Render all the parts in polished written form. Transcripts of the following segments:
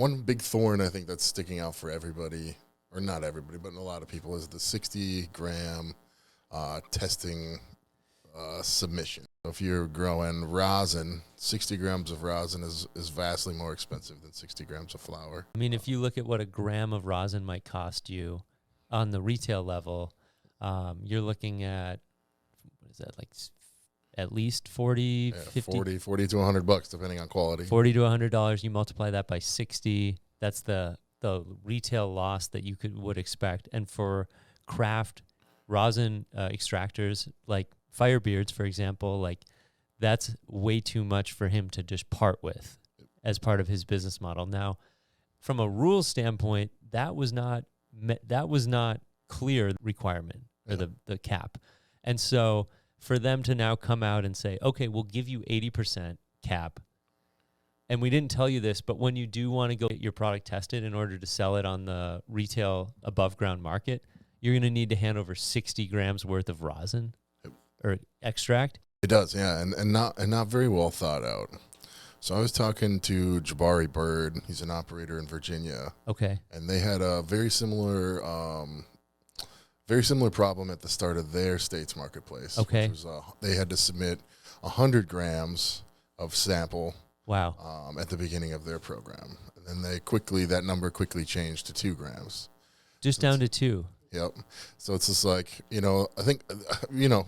one big thorn I think that's sticking out for everybody, or not everybody, but a lot of people, is the 60-gram testing submission. So if you're growing rosin, 60 grams of rosin is vastly more expensive than 60 grams of flower. I mean, if you look at what a gram of rosin might cost you on the retail level, you're looking at, what is that, like at least 40, 50? 40 to $100 depending on quality. $40 to $100. You multiply that by 60. That's the retail loss that you would expect. And for craft rosin extractors like Firebeards, for example, like that's way too much for him to just part with as part of his business model. Now, from a rules standpoint, that was not clear requirement or the cap. And so for them to now come out and say, okay, we'll give you 80% cap. And we didn't tell you this, but when you do want to go get your product tested in order to sell it on the retail above ground market, you're going to need to hand over 60 grams worth of rosin or extract. It does, yeah, and not very well thought out. So I was talking to Jabari Bird. He's an operator in Virginia. Okay. And they had a very similar problem at the start of their state's marketplace. Okay. Which was, they had to submit 100 grams of sample. Wow. At the beginning of their program. And then that number quickly changed to 2 grams. Just down to 2. Yep. So it's just like, I think, you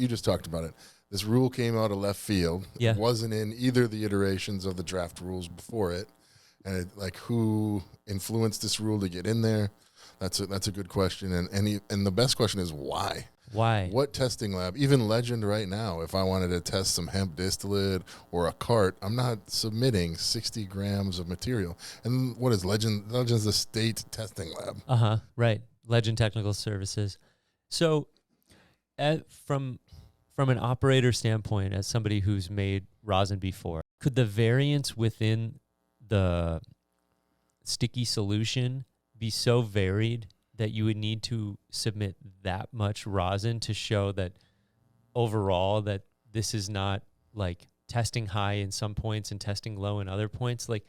just talked about it. This rule came out of left field. Yeah. It wasn't in either of the iterations of the draft rules before it. And who influenced this rule to get in there? That's a good question. And the best question is why? Why? What testing lab, even Legend right now, if I wanted to test some hemp distillate or a cart, I'm not submitting 60 grams of material. And what is Legend? Legend's the state testing lab. Right. Legend Technical Services. So from an operator standpoint, as somebody who's made rosin before, could the variance within the sticky solution be so varied that you would need to submit that much rosin to show that overall that this is not like testing high in some points and testing low in other points? Like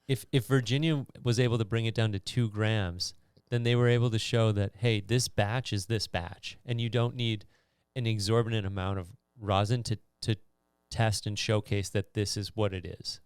if Virginia was able to bring it down to 2 grams, then they were able to show that, hey, this batch is this batch, and you don't need an exorbitant amount of rosin to test and showcase that this is what it is.